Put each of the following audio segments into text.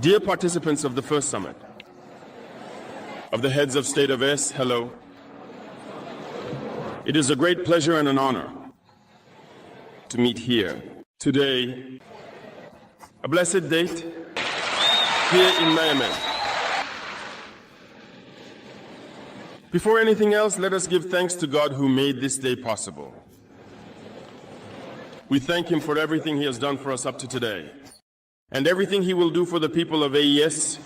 Dear participants of the first summit, of the heads of state of S, hello. It is a great pleasure and an honor to meet here today, a blessed date, here in Niamey. Before anything else, let us give thanks to God who made this day possible. We thank Him for everything He has done for us up to today, and everything He will do for the people of AES.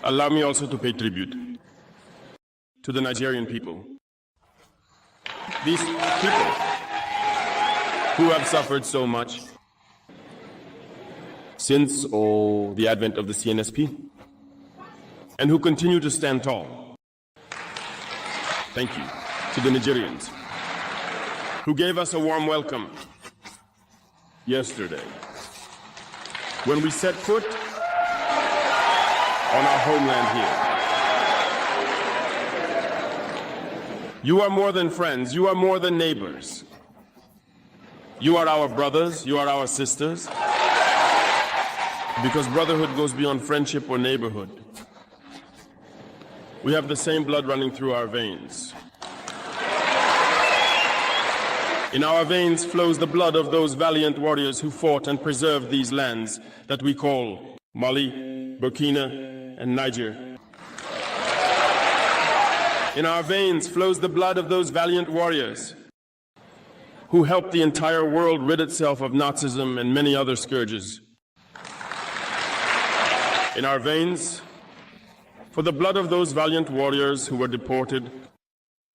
Allow me also to pay tribute to the Nigerian people. These people who have suffered so much since the advent of the CNSP, and who continue to stand tall. Thank you to the Nigerians who gave us a warm welcome yesterday when we set foot on our homeland here. You are more than friends, you are more than neighbors. You are our brothers, you are our sisters, because brotherhood goes beyond friendship or neighborhood. We have the same blood running through our veins. In our veins flows the blood of those valiant warriors who fought and preserved these lands that we call Mali, Burkina, and Niger. In our veins flows the blood of those valiant warriors who helped the entire world rid itself of Nazism and many other scourges. In our veins, for the blood of those valiant warriors who were deported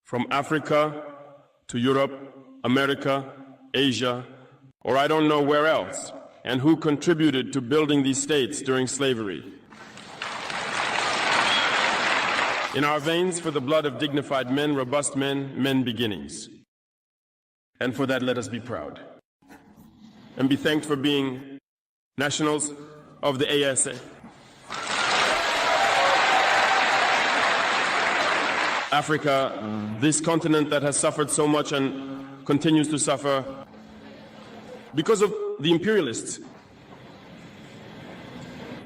from Africa to Europe, America, Asia, or I don't know where else, and who contributed to building these states during slavery. In our veins, for the blood of dignified men, robust men, men beginnings. And for that, let us be proud and be thanked for being nationals of the ASA. Africa, this continent that has suffered so much and continues to suffer because of the imperialists.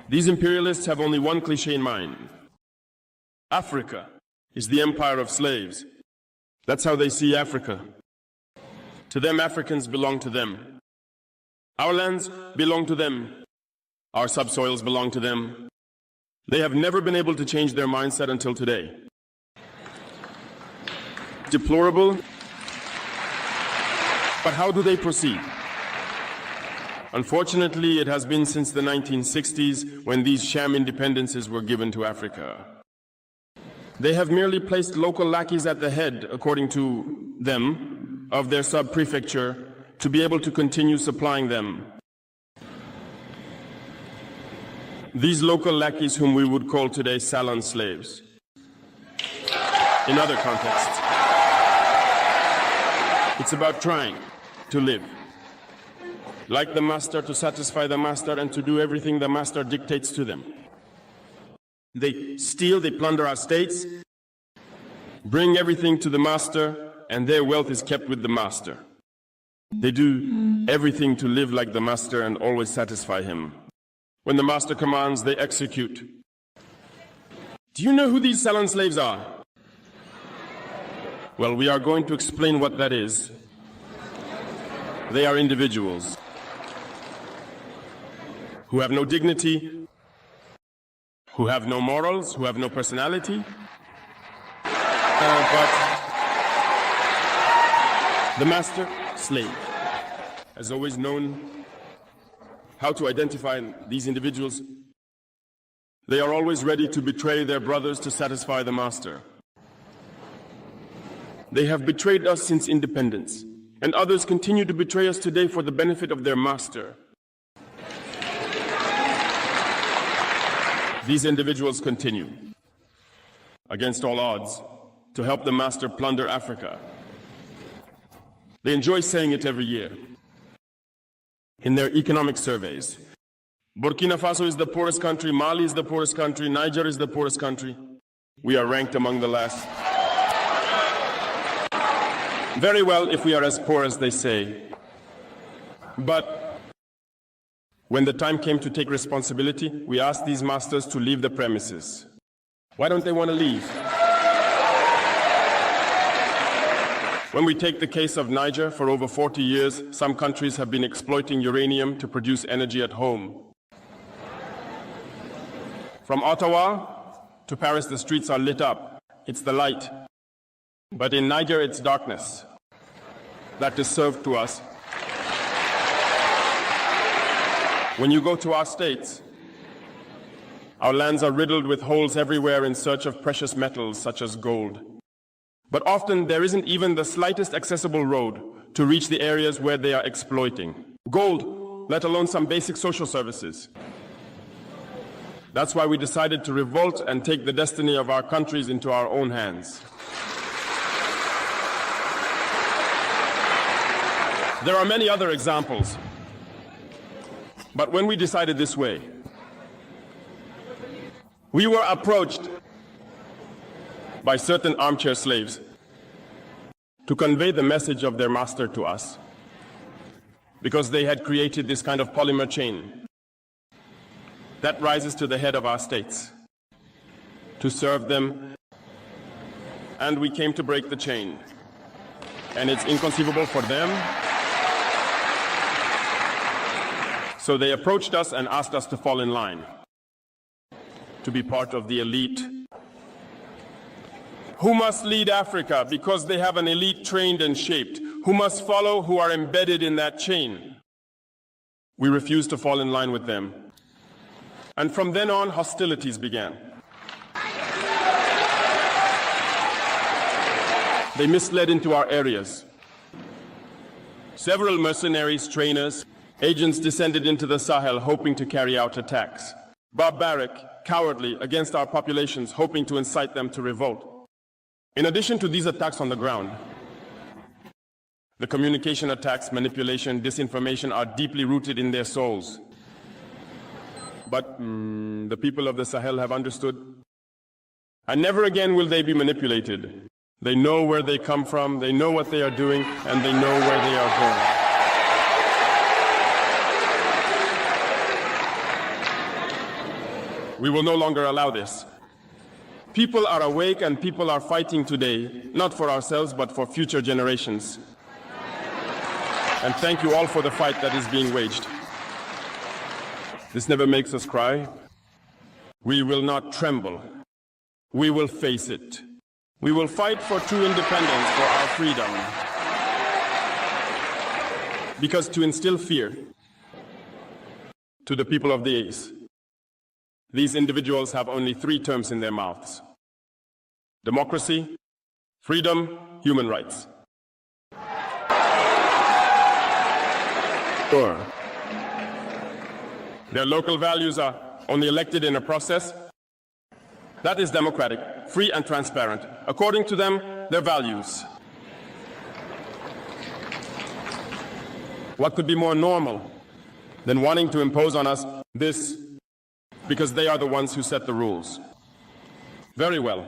These imperialists have only one cliché in mind. Africa is the empire of slaves. That's how they see Africa. To them, Africans belong to them. Our lands belong to them. Our subsoils belong to them. They have never been able to change their mindset until today. Deplorable, but how do they proceed? Unfortunately, it has been since the 1960s when these sham independences were given to Africa. They have merely placed local lackeys at the head, according to them, of their sub-prefecture to be able to continue supplying them. These local lackeys whom we would call today salon slaves. In other contexts, it's about trying to live like the master, to satisfy the master, and to do everything the master dictates to them. They steal, they plunder our states, bring everything to the master, and their wealth is kept with the master. They do everything to live like the master and always satisfy him. When the master commands, they execute. Do you know who these salon slaves are? Well, we are going to explain what that is. They are individuals who have no dignity, who have no morals, who have no personality. But the master slave has always known how to identify these individuals. They are always ready to betray their brothers to satisfy the master. They have betrayed us since independence, and others continue to betray us today for the benefit of their master. These individuals continue, against all odds, to help the master plunder Africa. They enjoy saying it every year in their economic surveys. Burkina Faso is the poorest country, Mali is the poorest country, Niger is the poorest country. We are ranked among the last. Very well, if we are as poor as they say. But when the time came to take responsibility, we asked these masters to leave the premises. Why don't they want to leave? When we take the case of Niger, for over 40 years, some countries have been exploiting uranium to produce energy at home. From Ottawa to Paris, the streets are lit up. It's the light. But in Niger, it's darkness that is served to us. When you go to our states, our lands are riddled with holes everywhere in search of precious metals such as gold. But often there isn't even the slightest accessible road to reach the areas where they are exploiting. Gold, let alone some basic social services. That's why we decided to revolt and take the destiny of our countries into our own hands. There are many other examples. But when we decided this way, we were approached by certain armchair slaves to convey the message of their master to us, because they had created this kind of polymer chain that rises to the head of our states to serve them, and we came to break the chain. And it's inconceivable for them. So they approached us and asked us to fall in line, to be part of the elite who must lead Africa because they have an elite trained and shaped, who must follow, who are embedded in that chain. We refused to fall in line with them. And from then on, hostilities began. They misled into our areas. Several mercenaries, trainers, agents descended into the Sahel hoping to carry out attacks. Barbaric, cowardly, against our populations, hoping to incite them to revolt. In addition to these attacks on the ground, the communication attacks, manipulation, disinformation are deeply rooted in their souls. But the people of the Sahel have understood, and never again will they be manipulated. They know where they come from, they know what they are doing, and they know where they are going. We will no longer allow this. People are awake and people are fighting today, not for ourselves, but for future generations. And thank you all for the fight that is being waged. This never makes us cry. We will not tremble. We will face it. We will fight for true independence, for our freedom. Because to instill fear to the people of the East, these individuals have only 3 terms in their mouths: democracy, freedom, human rights. Sure. Their local values are only elected in a process that is democratic, free and transparent. According to them, their values. What could be more normal than wanting to impose on us this, because they are the ones who set the rules? Very well.